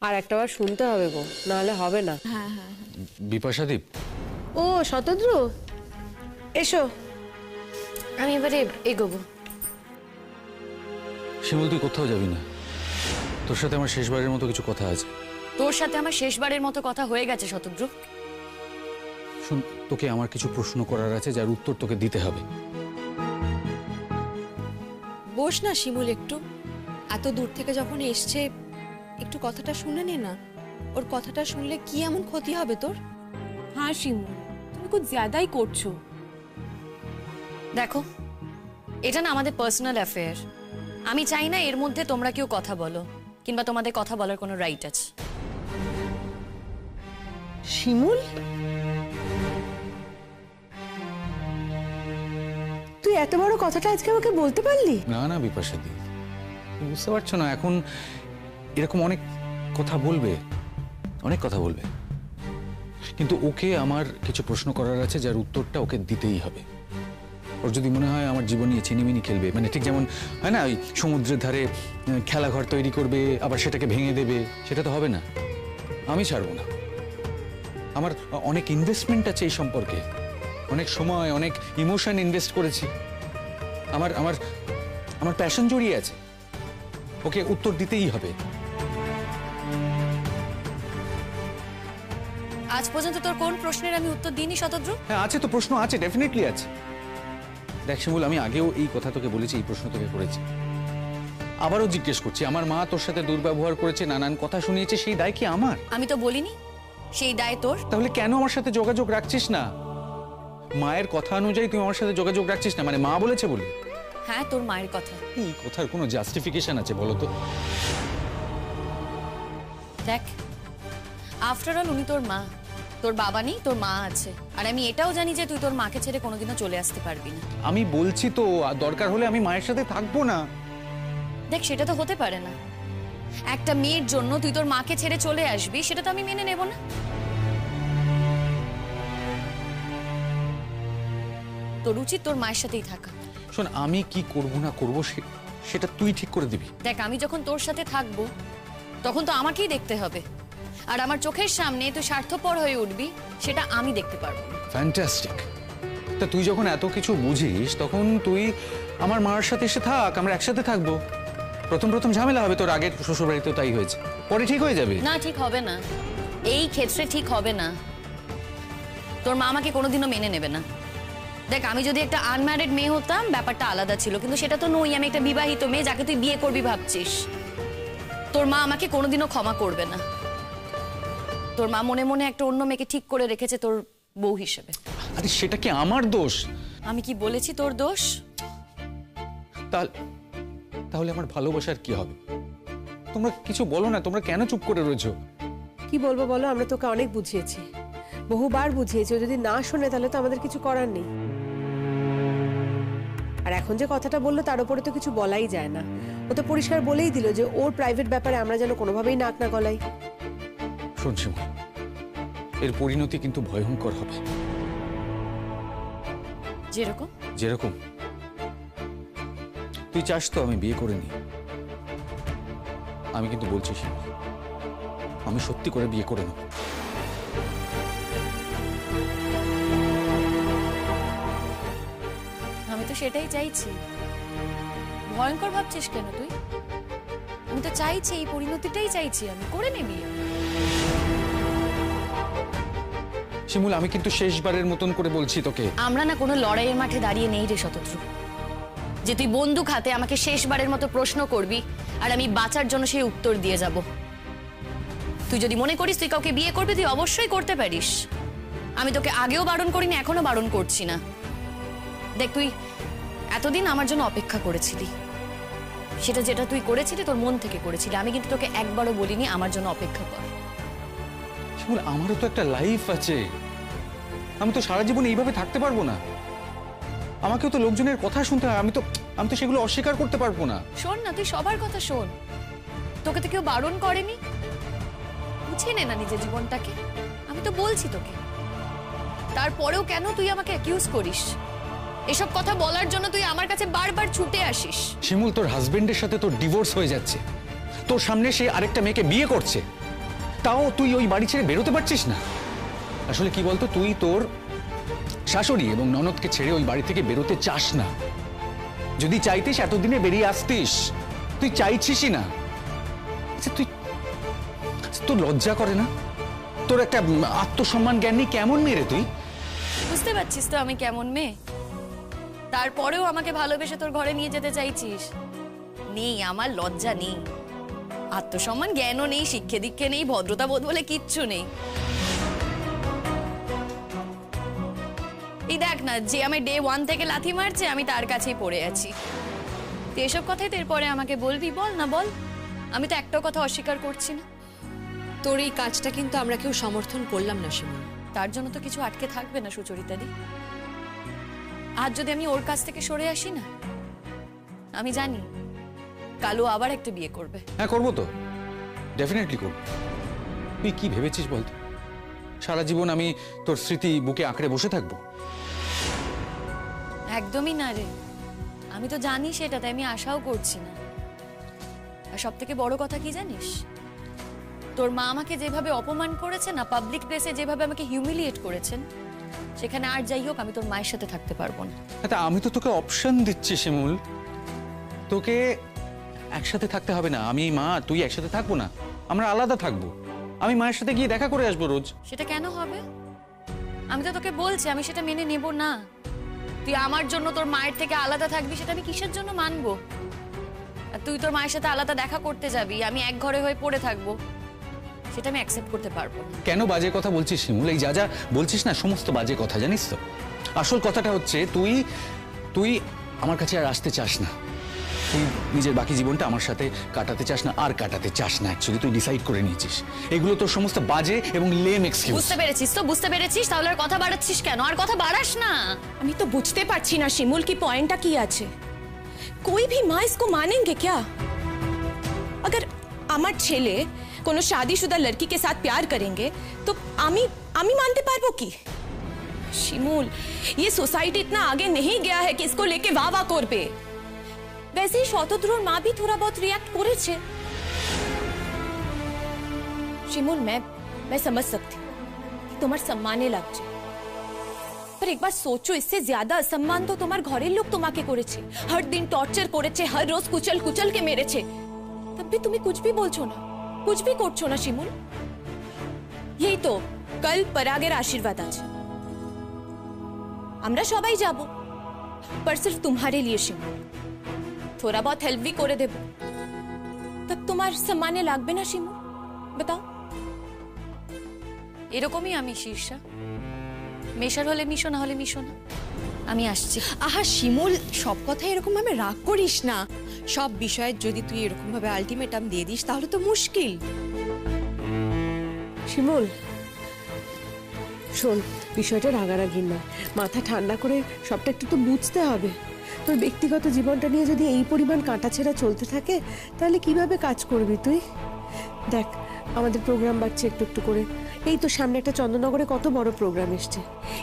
আর একটাবার শুনতে হবে গো, নাহলে হবে না। হ্যাঁ হ্যাঁ বিপাশাদীপ, ও শতদ্রু, এসো। আমি এবারে এগোবো। শিমুল তুই কোথাও যাবি না, তোর সাথে আমার শেষবারের মতো কিছু কথা আছে। তোর সাথে আমার শেষবারের মতো কথা হয়ে গেছে শতদ্রু। শুন, তোকে আমার কিছু প্রশ্ন করার আছে যার উত্তর তোকে দিতে হবে। বস না শিমুল, একটু এত দূর থেকে যখন এসছে একটু কথাটা শুনে নে না। ওর কথাটা শুনলে কি এমন ক্ষতি হবে তোর? हाँ शिमू, তুমি कुछ ज्यादा ही করছো। দেখো, এটা না আমাদের পার্সোনাল অ্যাফেয়ার। আমি চাই না এর মধ্যে তোমরা কেউ কথা বলো, কিংবা তোমাদের কথা বলার কোনো রাইট আছে। শিমুল, তুই এত বড় কথাটা আজকে আমাকে বলতে পারলি? না না বিপাশাদি, বুঝতে পারছো না, এখন এরকম অনেক কথা বলবে, অনেক কথা বলবে, কিন্তু ওকে আমার কিছু প্রশ্ন করার আছে যার উত্তরটা ওকে দিতেই হবে। ওর যদি মনে হয় আমার জীবন নিয়ে চিনিমিনি খেলবে, মানে ঠিক যেমন হয় না ওই সমুদ্রের ধারে খেলাঘর তৈরি করবে আবার সেটাকে ভেঙে দেবে, সেটা তো হবে না। আমি ছাড়বো না। আমার অনেক ইনভেস্টমেন্ট আছে এই সম্পর্কে, অনেক সময় অনেক ইমোশন ইনভেস্ট করেছি, আমার আমার আমার প্যাশন জড়িয়ে আছে। ওকে উত্তর দিতেই হবে। আজ পর্যন্ত তোর কোন প্রশ্নের আমি উত্তর দিইনি শতদ্রু? হ্যাঁ আছে তো, প্রশ্ন আছে, ডেফিনেটলি আছে। দেখ শিমুল, আমি আগেও এই কথা তোকে বলেছি, এই প্রশ্ন তোকে করেছি, আবারও জিজ্ঞেস করছি। আমার মা তোর সাথে দুর্ব্যবহার করেছে, নানান কথা শুনিয়েছে, সেই দায় কি আমার? আমি তো বলিনি সেই দায় তোর। তাহলে কেন আমার সাথে যোগাযোগ রাখছিস না? মায়ের কথা অনুযায়ী তুই আমার সাথে যোগাযোগ রাখছিস না, মানে মা বলেছে বলে? হ্যাঁ, তোর মায়ের কথা। এই কথার কোনো জাস্টিফিকেশন আছে বলো তো? দেখ, আফটার অল উনি তোর মা, তোর বাবা নেই, তোর মা আছে। আর আমি এটাও জানি যে তুই তোর মাকে ছেড়ে কোনোদিনও চলে আসতে পারবি না। আমি বলছি তো, দরকার হলে আমি মায়ের সাথে থাকবো না। দেখ, সেটা তো হতে পারে না। একটা মেয়ের জন্য তুই তোর মাকে ছেড়ে চলে আসবি, সেটা তো আমি মেনে নেব না। তোর উচিত তোর মায়ের সাথেই থাকা। শোন, আমি কি করবো না করবো সেটা তুই ঠিক করে দিবি। দেখ, আমি যখন তোর সাথে থাকবো তখন তো আমাকেই দেখতে হবে, আর আমার চোখের সামনে তুই স্বার্থপর হয়ে উঠবি সেটা আমি দেখতে পারবো না। ফ্যান্টাস্টিক। তা তুই যখন এত কিছু বুঝিস তখন তুই আমার মার সাথে এসে থাক, আমরা একসাথে থাকবো। প্রথম প্রথম ঝামেলা হবে, তোর আগের শ্বশুর বাড়িতেও তাই হয়েছে, পরে ঠিক হয়ে যাবে। না, ঠিক হবে না, এই ক্ষেত্রে ঠিক হবে না। তোর মা আমাকে কোনোদিনও মেনে নেবে না। দেখ, আমি যদি একটা আনম্যারিড মেয়ে হতাম ব্যাপারটা আলাদা ছিল, কিন্তু সেটা তো নই। আমি একটা বিবাহিত মেয়ে যাকে তুই বিয়ে করবি ভাবছিস। তোর মা আমাকে কোনোদিনও ক্ষমা করবে না। তোর মা মনে মনে একটা অন্য মেয়েকে ঠিক করে রেখেছে তোর বউ হিসেবে। আরে সেটা কি আমার দোষ? আমি কি বলেছি তোর দোষ? তাহলে আমার ভালোবাসার কি হবে? তোমরা কিছু বলো না, তোমরা কেন চুপ করে রয়েছো? কি বলবো বলো, আমরা তোকে অনেক বুঝিয়েছি, বহুবার বুঝিয়েছি। ও যদি না শোনে তাহলে তো আমাদের কিছু করার নেই। আর এখন যে কথাটা বললো তার উপরে তো কিছু বলাই যায় না। ও তো পরিষ্কার বলেই দিল যে ওর প্রাইভেট ব্যাপারে আমরা যেন কোনোভাবেই নাক না গলাই। শোন শিমুল, এর পরিণতি কিন্তু ভয়ঙ্কর হবে। যেরকম যেরকম তুই চাস তো আমি বিয়ে করে নি। আমি কিন্তু বলছি শিমুল, আমি সত্যি করে বিয়ে করে নেব। আমি তো সেটাই চাইছি। ভয়ঙ্কর ভাবছিস কেন তুই? আমি তো চাইছি, এই পরিণতিটাই চাইছি, আমি করে নেবি। শিমুল, আমি কিন্তু শেষবারের মতন করে বলছি তোকে, আমরা না কোনো লড়াইয়ের মাঠে দাঁড়িয়ে নেই রে শতদ্রু, যে তুই বন্দুক হাতে আমাকে শেষবারের মতো প্রশ্ন করবি আর আমি বাঁচার জন্য সেই উত্তর দিয়ে যাব। তুই যদি মনে করিস তুই কাউকে বিয়ে করবি, তুই অবশ্যই করতে পারিস। আমি তোকে আগেও বারণ করিনি, এখনো বারণ করছি না। দেখ, তুই এতদিন আমার জন্য অপেক্ষা করেছিলি, সেটা যেটা তুই করেছিলি তোর মন থেকে করেছিলি। আমি কিন্তু তোকে একবারও বলিনি আমার জন্য অপেক্ষা কর। শিমুল, আমারও তো একটা লাইফ আছে। আমি তো সারা জীবন এইভাবে থাকতে পারবো না। আমাকেও তো লোকজনের কথা শুনতে হয়, আমি তো সেগুলো অস্বীকার করতে পারবো না। শোন না, তুই সবার কথা শোন, তোকে তো কেউ বারণ করেনি। বুঝে নে না নিজের জীবনটাকে। আমি তো বলছি তোকে, তারপরেও কেন তুই আমাকে অ্যাকিউজ করিস? এসব কথা বলার জন্য তুই আমার কাছে বারবার ছুটে আসিস। শিমুল, তোর হাজবেন্ডের সাথে তোর ডিভোর্স হয়ে যাচ্ছে, তোর সামনে সে আরেকটা মেয়েকে বিয়ে করছে, তাও তুই ওই বাড়ি ছেড়ে বেরোতে পারছিস না। আসলে কি বলতো, তুই তোর শাশুড়ি এবং ননদকে ছেড়ে ওই বাড়ি থেকে বেরোতে চাস না। যদি চাইতিস এতদিনে বেরিয়ে আসতিস, তুই চাইছিসই না। আচ্ছা তুই, তোর লজ্জা করে না? তোর একটা আত্মসম্মান জ্ঞান নেই? কেমন মেয়ে রে তুই? বুঝতে পারছিস তো আমি কেমন মেয়ে? তারপরেও আমাকে ভালোবেসে তোর ঘরে নিয়ে যেতে চাইছিস? নেই, আমার লজ্জা নেই, আত্মসম্মান জ্ঞানও নেই, শিক্ষে দীক্ষে নেই, ভদ্রতা বোধ বলে কিচ্ছু নেই। এই দেখ না, যে আমি ডে 1 থেকে লাথি মারছে আমি তার কাছেই পড়ে আছি। তুই এসব কথাই তো এরপরে আমাকে বলবি? বল না বল, আমি তো একটাও কথা অস্বীকার করছি না। তোর এই কাজটা কিন্তু আমরা কেউ সমর্থন করলাম না শিমুল। তার জন্য তো কিছু আটকে থাকবে না সুচরিতাদি। আজ যদি আমি ওর কাছ থেকে সরে আসি না, আমি জানি কালু আবার একটা বিয়ে করবে। হ্যাঁ করবো তো, ডেফিনেটলি করবো। তুই কি ভেবেছিস বলতো, সারা জীবন আমি তোর স্মৃতি বুকে আঁকড়ে বসে থাকবো? একদমই না রে, আমি তো জানি সেটা, তাই আমি আশাও করছি না। আর সব থেকে বড় কথা কি জানিস, তোর মা আমাকে যেভাবে অপমান করেছে না, পাবলিক প্লেসে যেভাবে আমাকে হিউমিলিয়েট করেছেন, সেখানে আর যাই হোক আমি তোর মায়ের সাথে থাকতে পারবো না। আচ্ছা আমি তো তোকে অপশন দিচ্ছি শিমুল, তোকে একসাথে থাকতে হবে না। আমি মা তুই একসাথে থাকবো না, আমরা আলাদা থাকবো। আমি মায়ের সাথে গিয়ে দেখা করে আসবো রোজ। সেটা কেন হবে? আমি তো তোকে বলছি আমি সেটা মেনে নেব না। তুই আমার জন্য তোর মায়ের থেকে আলাদা থাকবি, সেটা আমি কিসের জন্য মানবো? আর তুই তোর মায়ের সাথে আলাদা দেখা করতে যাবি, আমি এক ঘরে হয়ে পড়ে থাকবো, সেটা আমি অ্যাকসেপ্ট করতে পারবো না। কেন বাজে কথা বলছিস শিমুল? এই যা যা বলছিস না সমস্ত বাজে কথা, জানিস তো? আসল কথাটা হচ্ছে তুই তুই আমার কাছে আর আসতে চাস না। তুই নিজের বাকি জীবনটা আমার সাথে কাটাতে চাস না, আর কাটাতে চাস না। অ্যাকচুয়ালি তুই ডিসাইড করে নিয়েছিস। এগুলো তোর সমস্ত বাজে এবং লেম এক্সকিউজ। বুঝতে পেরেছিস তো, বুঝতে পেরেছিস, তাহলে আর কথা বাড়াচ্ছিস কেন? আর কথা বাড়াস না। আমি তো বুঝতে পারছি না শিমুল की पॉइंटটা কি আছে। कोई भी माँ इसको मानेंगे क्या? अगर আমার ছেলে কোনো शादीशुदा लड़की के साथ प्यार करेंगे तो আমি मानते পারবো কি? শিমুল, ये सोसाइटी इतना आगे नहीं गया है कि इसको लेके वाह वाह করবে। वैसे ही शतद्रुर माँ भी थोड़ा बहुत रिएक्ट করেছে। শিমুল, मैं समझ सकती हूँ कि তোমার সম্মানে লাগছে, पर एक बार सोचो, इससे ज्यादा असम्मान तो তোমার ঘরের লোক তোমাকে করেছে। हर दिन टॉर्चर করেছে, हर रोज कुचल कुचल के মেরেছে, तब भी তুমি कुछ भी বলছো না, कुछ भी করছো না শিমুল। यही तो कल परागের आशीर्वाद আছে, আমরা সবাই যাব, पर सिर्फ तुम्हारे लिए শিমুল। थोड़ा बहुत हेल्प भी করে দেব, तब তোমার সম্মানে লাগবে না শিমুল? बताओ। এরকমই আমি শীর্ষা, মেশার হলে মিশো, না হলে মিশো না। আমি আসছি। আহা শিমুল, সব কথা এরকম ভাবে রাগ করিস না। সব বিষয়ে যদি তুই এরকম ভাবে আলটিমেটাম দিয়ে দিস তাহলে তো মুশকিল। শিমুল শোন, বিষয়টা রাগারাগি না, মাথা ঠান্ডা করে সবটা একটু তো বুঝতে হবে। তোর ব্যক্তিগত জীবনটা নিয়ে যদি এই পরিমাণ কাটাছেঁড়া চলতে থাকে তাহলে কিভাবে কাজ করবি তুই? দেখ আমাদের প্রোগ্রাম বাড়ছে একটু একটু করে, এই তো সামনে একটা চন্দননগরে কত বড় প্রোগ্রাম এসছে।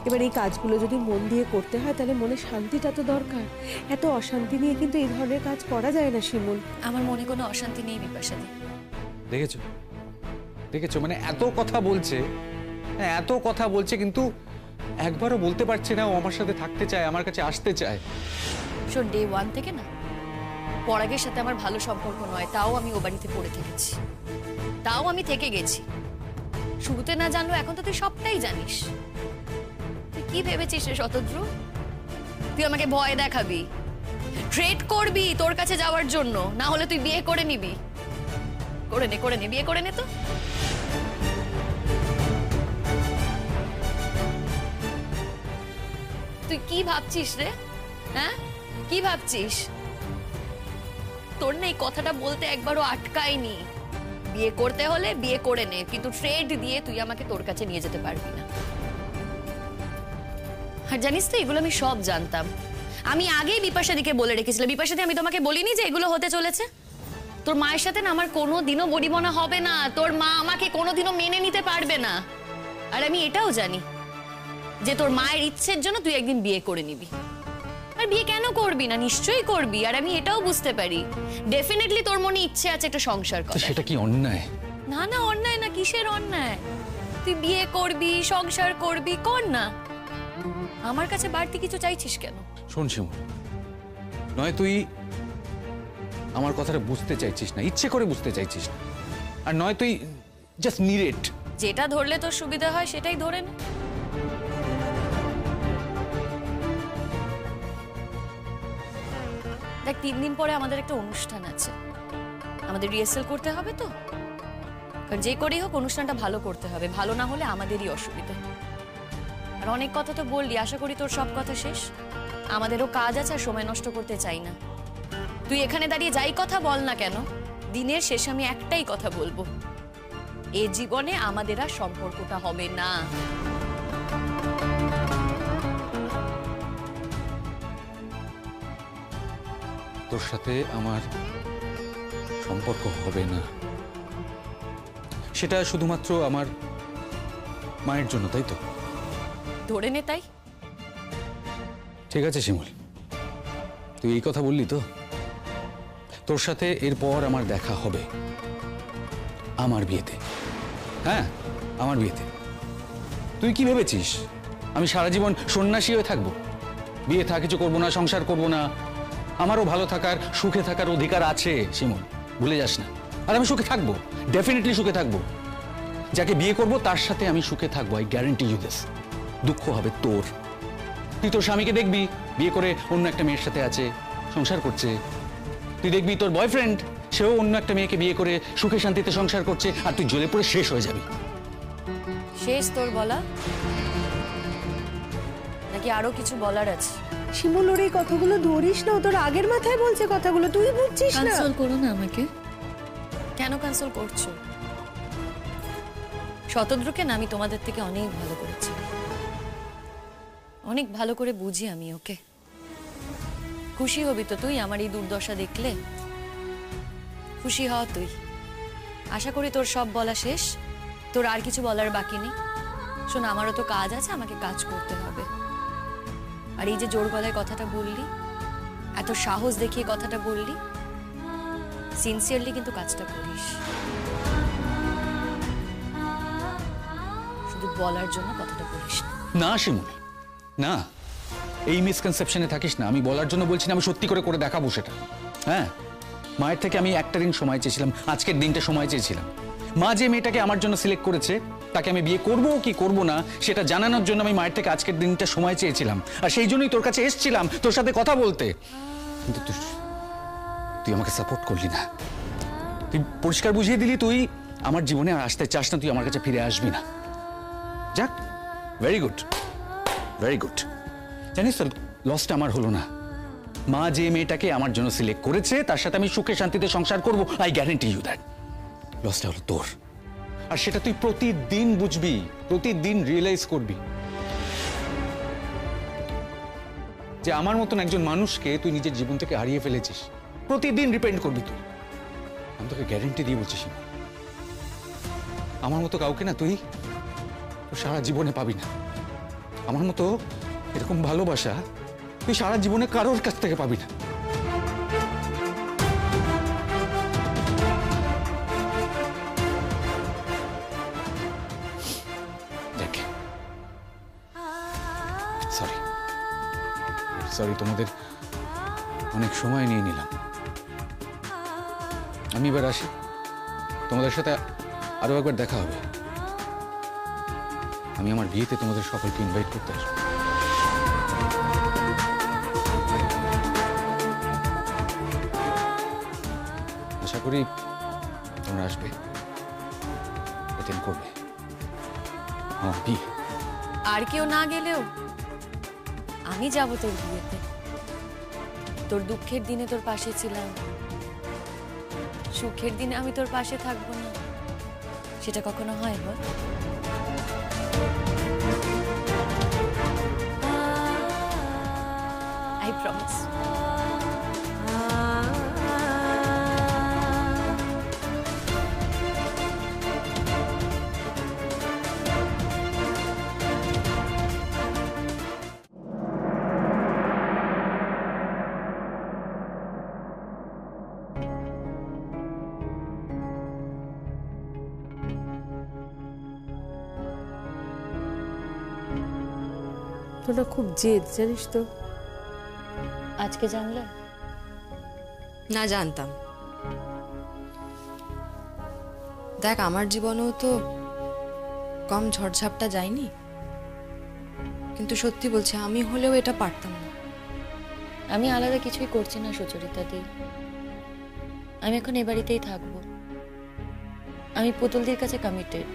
এবার এই কাজগুলো যদি মন দিয়ে করতে হয় তাহলে মনে শান্তিটা তো দরকার। এত অশান্তি নিয়ে কিন্তু এই ধরনের কাজ করা যায় না শিমুল। আমার মনে কোনো অশান্তি নেই বিপাশাদি। দেখেছো দেখেছো, মানে এত কথা বলছে, হ্যাঁ এত কথা বলছে, কিন্তু একবারও বলতে পারছে না ও আমার সাথে থাকতে চায়, আমার কাছে আসতে চায়। শোন, ডে 1 থেকে না পরাগের সাথে আমার ভালো সম্পর্ক নয়, তাও আমি ও বাড়িতে পড়ে থেকেছি, তাও আমি থেকে গেছি। শুরুতে না জানলো, এখন তো তুই সবটাই জানিস। তুই কি ভেবেছিস রে শতদ্রু? তুই আমাকে ভয় দেখাবি, থ্রেট করবি তোর কাছে যাওয়ার জন্য, না হলে তুই বিয়ে করে নিবি। করে নে বিয়ে করে নে তো। তুই কি ভাবছিস রে? হ্যাঁ কি ভাবছিস? তোর না এই কথাটা বলতে একবারও আটকায়নি। বিয়ে করতে হলে বিয়ে করে নে, কিন্তু ট্রেড দিয়ে তুই আমাকে তোর কাছে নিয়ে যেতে পারবি না। আর জানিস তো, এগুলো আমি সব জানতাম। আমি আগেই বিপাশাদিকে বলে রেখেছিলাম। বিপাশাদি, আমি তোমাকে বলিনি যে এগুলো হতে চলেছে? তোর মায়ের সাথে না আমার কোনোদিনও বনিবনা হবে না, তোর মা আমাকে কোনোদিনও মেনে নিতে পারবে না। আর আমি এটাও জানি যে তোর মায়ের ইচ্ছের জন্য তুই একদিন বিয়ে করে নিবি। আর বিয়ে কেন করবি না? নিশ্চয়ই করবি। আর আমি এটাও বুঝতে পারি ডেফিনেটলি তোর মনে ইচ্ছে আছে একটা সংসার করার। সেটা কি অন্যায়? না না, অন্যায় না, কিসের অন্যায়? তুই বিয়ে করবি, সংসার করবি, কর না। আমার কাছে বাড়তি কিছু চাইছিস কেন? শোন শিমুল, নয় তুই আমার কথাটা বুঝতে চাইছিস না, ইচ্ছে করে বুঝতে চাইছিস না, আর নয় তুই জাস্ট নিরেট। যেটা ধরলে তোর সুবিধা হয় সেটাই ধরে নে। দেখ, 3 দিন পরে আমাদের একটা অনুষ্ঠান আছে, আমাদের রিহার্সাল করতে হবে তো। কারণ যে করেই হোক অনুষ্ঠানটা ভালো করতে হবে, ভালো না হলে আমাদেরই অসুবিধা। আর অনেক কথা তো বললি, আশা করি তোর সব কথা শেষ। আমাদেরও কাজ আছে, আর সময় নষ্ট করতে চাই না। তুই এখানে দাঁড়িয়ে যাই কথা বল না কেন, দিনের শেষে আমি একটাই কথা বলবো, এ জীবনে আমাদের আর সম্পর্কটা হবে না। তোর সাথে আমার সম্পর্ক হবে না, সেটা শুধুমাত্র আমার মায়ের জন্য, তাই তো? ধরে নে তাই। ঠিক আছে শিমুল, তুই এই কথা বললি তো? তোর সাথে এরপর আমার দেখা হবে আমার বিয়েতে। হ্যাঁ, আমার বিয়েতে। তুই কি ভেবেছিস আমি সারা জীবন সন্ন্যাসী হয়ে থাকবো? বিয়ে থা কিছু করবো না, সংসার করবো না? আমারও ভালো থাকার, সুখে থাকার অধিকার আছে শিমুল, ভুলে যাস না। আর আমি সুখে থাকবো, ডেফিনেটলি সুখে থাকবো। যাকে বিয়ে করব তার সাথে আমি সুখে থাকবো, আই গ্যারান্টি ইউ দিস। দুঃখ হবে তোর। তুই তোর স্বামীকে দেখবি বিয়ে করে অন্য একটা মেয়ের সাথে আছে, সংসার করছে। তুই দেখবি তোর বয়ফ্রেন্ড, সেও অন্য একটা মেয়েকে বিয়ে করে সুখে শান্তিতে সংসার করছে, আর তুই জ্বলে পড়ে শেষ হয়ে যাবি। শেষ তোর বলা, নাকি আরো কিছু বলার আছে? শিমুল, ওর এই কথাগুলো ধরিস না, ও তোর আগের মাথায় বলছে কথাগুলো, তুই বুঝছিস না। কনসোল করো না আমাকে। কেন কনসোল করছো? শতদ্রুকে না আমি তোমাদের থেকে অনেক ভালো করেছি, অনেক ভালো করে বুঝি আমি ওকে। খুশি হবি তো তুই আমার এই দুর্দশা দেখলে? খুশি হ তুই। আশা করি তোর সব বলা শেষ, তোর আর কিছু বলার বাকি নেই। শোন, আমারও তো কাজ আছে, আমাকে কাজ করতে হবে। আর এই যে জোর গলায় কথাটা বললি, এত সাহস দেখিয়ে কথাটা বললি, সিনসিয়ারলি কিন্তু কাজটা করিস, শুধু বলার জন্য কথাটা বলিস না। না শিমুল, না, এই মিসকনসেপশনে থাকিস না। আমি বলার জন্য বলছি না, আমি সত্যি করে করে দেখাবো সেটা। হ্যাঁ, মায়ের থেকে আমি একটা দিন সময় চেয়েছিলাম, আজকের দিনটা সময় চেয়েছিলাম। মা যে মেয়েটাকে আমার জন্য সিলেক্ট করেছে, তাকে আমি বিয়ে করবো কি করব না সেটা জানানোর জন্য আমি মায়ের থেকে আজকের দিনটা সময় চেয়েছিলাম। আর সেই জন্যই তোর কাছে এসেছিলাম, তোর সাথে কথা বলতে। কিন্তু তুই আমাকে সাপোর্ট করলি না। তুই পরিষ্কার বুঝিয়ে দিলি তুই আমার জীবনে আর আসতে চাস না, তুই আমার কাছে ফিরে আসবি না। যাক, ভেরি গুড, ভেরি গুড। জানিস তো, লসটা আমার হলো না। মা যে মেয়েটাকে আমার জন্য সিলেক্ট করেছে তার সাথে আমি সুখে শান্তিতে সংসার করব, আই গ্যারান্টি ইউ দ্যাট। লসটা হলো তোর, আর সেটা তুই প্রতিদিন বুঝবি, প্রতিদিন রিয়েলাইজ করবি যে আমার মতন একজন মানুষকে তুই নিজের জীবন থেকে হারিয়ে ফেলেছিস। প্রতিদিন রিপেন্ড করবি তুই। আমি তোকে গ্যারান্টি দিয়ে বলছিস, আমার মতো কাউকে না তুই সারা জীবনে পাবি না। আমার মতো এরকম ভালোবাসা তুই সারা জীবনে কারোর কাছ থেকে পাবি না। দেখ, সরি সরি, তোমাদের অনেক সময় নিয়ে নিলাম। আমি এবার আসি, তোমাদের সাথে আরো একবার দেখা হবে। আমি আমার বিয়েতে তোমাদের সকলকে ইনভাইট করতে আসবো। আশা করি তোমরা আসবে, অ্যাটেন্ড করবে আমার বিয়ে। আর কেউ না গেলেও আমি যাব তোর বিয়েতে। তোর দুঃখের দিনে তোর পাশে ছিলাম, সুখের দিনে আমি তোর পাশে থাকবো না, সেটা কখনো হয় বল? I promise. তো না খুব জেদ জানিস তো। আজকে জানলে? না জানতাম। দেখ, আমার জীবনেও তো কম ঝড়ঝাপটা যায়নি, কিন্তু সত্যি বলছি আমি হলেও এটা পারতাম না। আমি আলাদা কিছুই করছি না সুচরিতা দি, আমি এখন এ বাড়িতেই থাকবো। আমি পুতুলদির কাছে কমিটেড।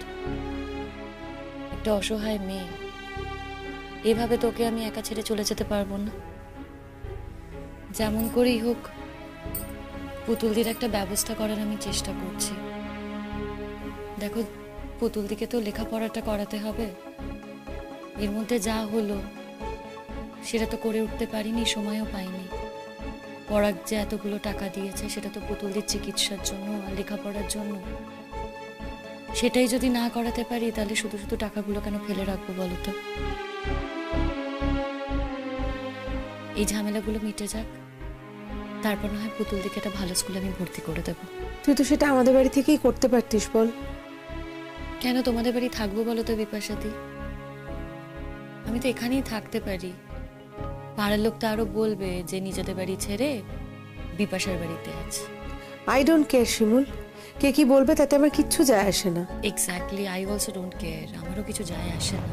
একটা অসহায় মেয়ে, এভাবে তোকে আমি একা ছেড়ে চলে যেতে পারবো না। যেমন করেই হোক পুতুলদির একটা ব্যবস্থা করার আমি চেষ্টা করছি। দেখো, পুতুলদিকে তো লেখাপড়াটা করাতে হবে। এর মধ্যে যা হলো সেটা তো করে উঠতে পারিনি, সময়ও পাইনি। পরাগ যে এতগুলো টাকা দিয়েছে সেটা তো পুতুলদির চিকিৎসার জন্য আর লেখাপড়ার জন্য। সেটাই যদি না করাতে পারি তাহলে শুধু শুধু টাকাগুলো কেন ফেলে রাখবো বলো তো? এই ঝামেলাগুলো মিটে যাক, তারপর না হয় পুতুলদিকে একটা ভালো স্কুলে আমি ভর্তি করে দেবো। তুই তো সেটা আমাদের বাড়ি থেকেই করতে পারতিস বল। কেন তোমাদের বাড়ি থাকবো বলো তো বিপাশাদি? আমি তো এখানেই থাকতে পারি। পাড়ার লোক তো আরো বলবে যে নিজেদের বাড়ি ছেড়ে বিপাশার বাড়িতে আছে। আই ডোন্ট কেয়ার শিমুল, কে কি বলবে তাতে আমার কিচ্ছু যায় আসে না। Exactly, I also don't care. আমারও কিছু যায় আসে না।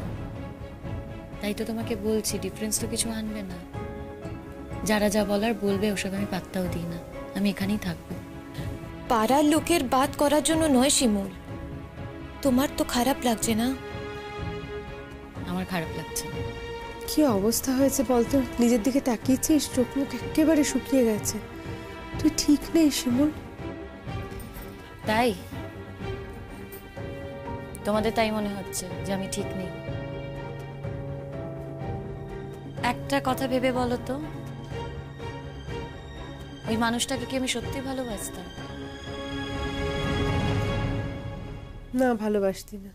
তাই তো তোমাকে বলছি, ডিফারেন্স তো কিছু আনবে না। যারা যা বলার বলবে ওসব আমি পাত্তাও দিই না। আমি এখানেই থাকবো। পাড়ার লোকের বাত করার জন্য নয় শিমুল, তোমার তো খারাপ লাগছে না? আমার খারাপ লাগছে না। কি অবস্থা হয়েছে বলতো, নিজের দিকে তাকিয়েছিস, চোখ মুখ একেবারে শুকিয়ে গেছে। তুই ঠিক নেই শিমুল। তাই তোমাদের তাই মনে হচ্ছে যে আমি ঠিক নেই? একটা কথা ভেবে বলো তো, ওই মানুষটাকে কি আমি সত্যি ভালোবাসতাম? না, ভালোবাসতি না।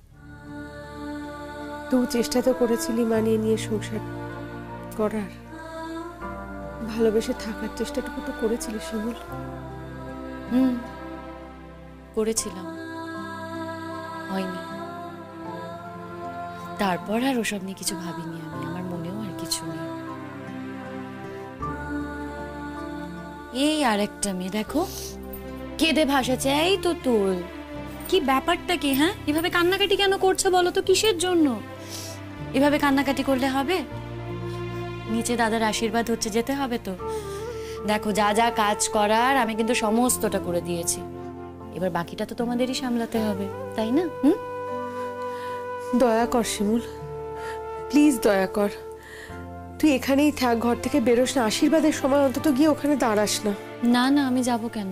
তুই চেষ্টা তো করেছিলি মানিয়ে নিয়ে সংসার করার, ভালোবেসে থাকার চেষ্টাটুকু তো করেছিলি শিমুল। করেছিলাম, হয়নি। তারপর আর ওসব নিয়ে কিছু ভাবিনি আমি, আমার মনেও আর কিছু নেই। এই আরেকটা মেয়ে দেখো কেঁদে ভাসাচ্ছে। এই তো তুল, কি ব্যাপারটা কি? হ্যাঁ, এভাবে কান্নাকাটি কেন করছো বলো তো? কিসের জন্য এভাবে কান্নাকাটি করলে হবে? নিচে দাদার আশীর্বাদ হচ্ছে, যেতে হবে তো। দেখো, যা যা কাজ করার আমি কিন্তু সমস্তটা করে দিয়েছি। এবার বাকিটা তো তোমাদেরই সামলাতে হবে, তাই না? দয়া কর শিমুল, প্লিজ দয়া কর। তুই এখানেই থাক, ঘর থেকে বেরোস না। আশীর্বাদের সময় অন্তত গিয়ে ওখানে দাঁড়াস না। না না, আমি যাব কেন?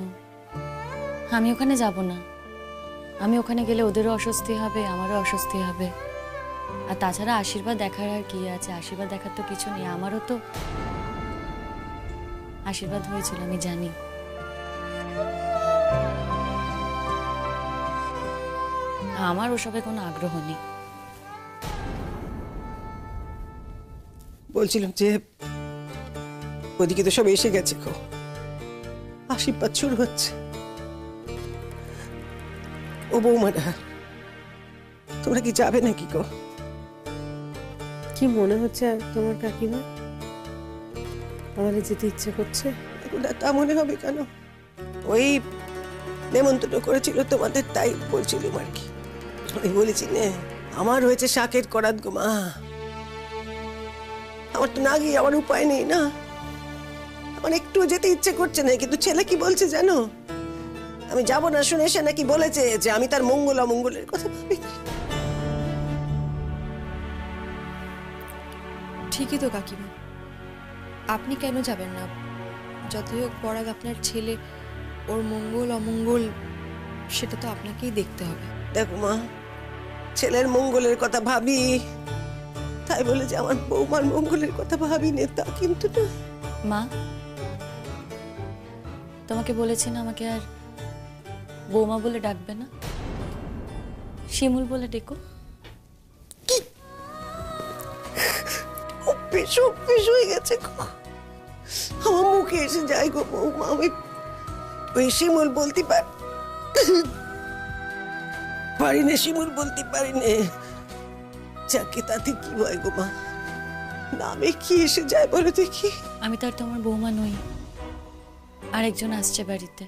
আমি ওখানে যাব না। আমি ওখানে গেলে ওদেরও অস্বস্তি হবে, আমারও অস্বস্তি হবে। আর তাছাড়া আশীর্বাদ দেখার আর কি আছে? আশীর্বাদ দেখার তো কিছু নেই। আমারও তো আশীর্বাদ হয়েছিল, আমি জানি। আমার ওসবে কোনো আগ্রহ নেই। বলছিলাম যে ওদিকে তো সব এসে গেছে, গো আশীর্বাদ শুরু হচ্ছে। ও বৌমারা, তোমরা কি যাবে নাকি গো? কি মনে হচ্ছে তোমার কাকিমা? আমাদের যেতে ইচ্ছে করছে? তা মনে হবে কেন? ওই নেমন্তন্ন করেছিল তোমাদের, তাই বলছিলাম আর কি। আমি বলেছি নে, আমার হয়েছে শাকের করাত গো মা। আমার তো না গিয়ে আমার উপায় নেই না। আমার একটু যেতে ইচ্ছে করছে না, কিন্তু ছেলে কি বলছে জানো? আমি যাব না শুনে সে নাকি বলেছে যে আমি তার মঙ্গল অমঙ্গলের কথা ভাবি। ঠিকই তো কাকিমা, আপনি কেন যাবেন না? যতই হোক পরাগ আপনার ছেলে, ওর মঙ্গল অমঙ্গল সেটা তো আপনাকেই দেখতে হবে। দেখো মা, ছেলের মঙ্গলের কথা ভাবি, তাই বলে যে আমার বৌমার মঙ্গলের কথা ভাবি নে তা কিন্তু না। মা, তোমাকে বলেছি না আমাকে আর বৌমা বলে ডাকবে না, শিমুল বলে ডেকো। অভ্যেস অভ্যেস হয়ে গেছে গো, আমার মুখে এসে যায় গো বৌমা। আমি ওই শিমুল বলতে পারি না, শিমুল বলতে পারি না। যাকে তাতে কি হয় গো মা, নামে কি এসে যায় বলো দেখি? আমি তো আর তোমার বৌমা নই, আরেকজন আসছে বাড়িতে।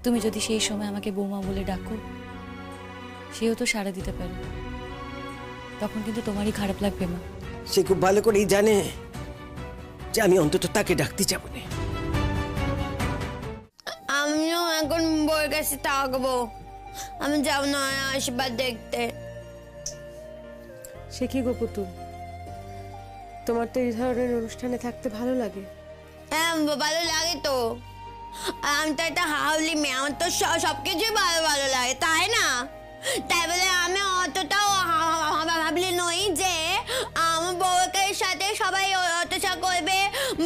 তুমি যদি সেই সময় আমাকে বৌমা বলে ডাকো, সেও তো সাড়া দিতে পারে। তখন কিন্তু তোমারই খারাপ লাগবে মা। সে খুব ভালো করেই জানে যে আমি অন্তত তাকে ডাকতে যাবো না। আমিও এখন বউয়ের কাছে থাকবো, আমি যাবো না আশীর্বাদ দেখতে। সে কি গো পুতুল, তোমার তো এই ধরনের অনুষ্ঠানে থাকতে ভালো লাগে? হ্যাঁ ভালো লাগে তো, আমি তো একটা হাউলি মেয়ে, আমার তো সবকিছুই ভালো ভালো লাগে, তাই না? তাই বলে আমি অতটাও ভাবলি নই যে আমার বউয়ের সাথে সবাই অতটা করবে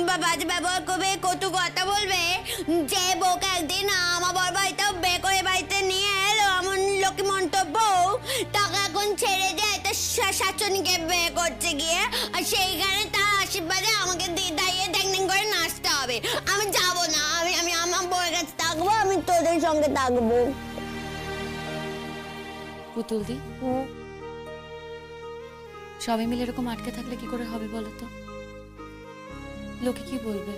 বা বাজে ব্যবহার করবে, কটু কথা বলবে। যে বউকে একদিন আমার বর বাড়িতে বে করে বাড়িতে নিয়ে এলো এমন লোকে মন্তব্য, তাকে এখন ছেড়ে দিয়ে একটা শাশুড়িকে বে করছে গিয়ে, আর সেইখানে তার আশীর্বাদে আমাকে দাঁড়িয়ে ড্যাং করে নাচতে হবে। আমি যাবো না, আমি আমার বউয়ের কাছে থাকবো, আমি তোদের সঙ্গে থাকবো। পুতুল দি, সবাই মিলে এরকম আটকে থাকলে কি করে হবে বলো তো? লোকে কি বলবে?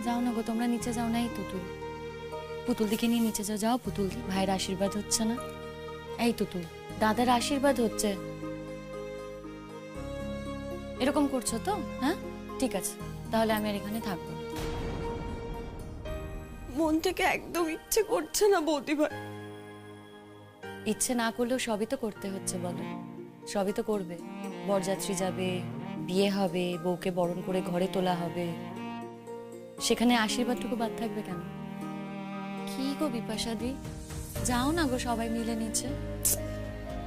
যাও না গো, তোমরা নিচে যাও না। এই তুতুল, পুতুল দিকে নিয়ে নিচে যাও। যাও পুতুল দি, ভাইয়ের আশীর্বাদ হচ্ছে না? এই তুতুল, দাদার আশীর্বাদ হচ্ছে। এরকম করছো তো? হ্যাঁ ঠিক আছে, তাহলে আমি আর এখানে থাকবো না। মন থেকে একদম ইচ্ছে করছে না বৌদিভাই। ইচ্ছে না করলেও সবই তো করতে হচ্ছে বলো, সবই তো করবে। বরযাত্রী যাবে, বিয়ে হবে, বউকে বরণ করে ঘরে তোলা হবে, সেখানে আশীর্বাদটুকু বাদ থাকবে কেন? কি গো বিপাশা দি, যাও না গো সবাই মিলে নিচে।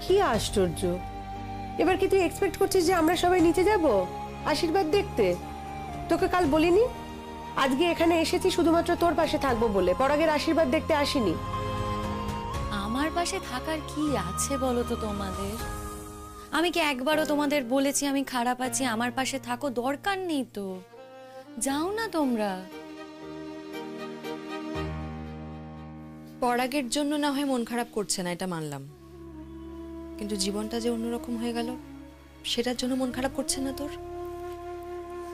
কি আশ্চর্য, এবার কি তুই এক্সপেক্ট করছিস যে আমরা সবাই নিচে যাব আশীর্বাদ দেখতে? তোকে কাল বলিনি আজকে এখানে এসেছি শুধুমাত্র তোর পাশে থাকবো বলে? পরাগের আশীর্বাদ দেখতে আসিনি। আমার পাশে থাকার কি আছে বলো তো তোমাদের? আমি কি একবারও তোমাদের বলেছি আমি খারাপ আছি, আমার পাশে থাকো? দরকার নেই তো, যাও না তোমরা। পরাগের জন্য না হয় মন খারাপ করছে না, এটা মানলাম, কিন্তু জীবনটা যে অন্যরকম হয়ে গেল সেটার জন্য মন খারাপ করছে না তোর?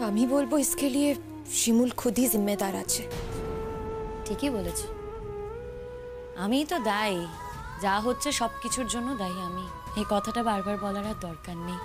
আমি বলবো इसके लिए শিমুল खुद ही जिम्मेदार আছে। ঠিকই বলেছ, আমিই তো দায়ী। যা হচ্ছে সবকিছুর জন্য দায়ী আমি। এই কথাটা বারবার বলার আর দরকার নেই।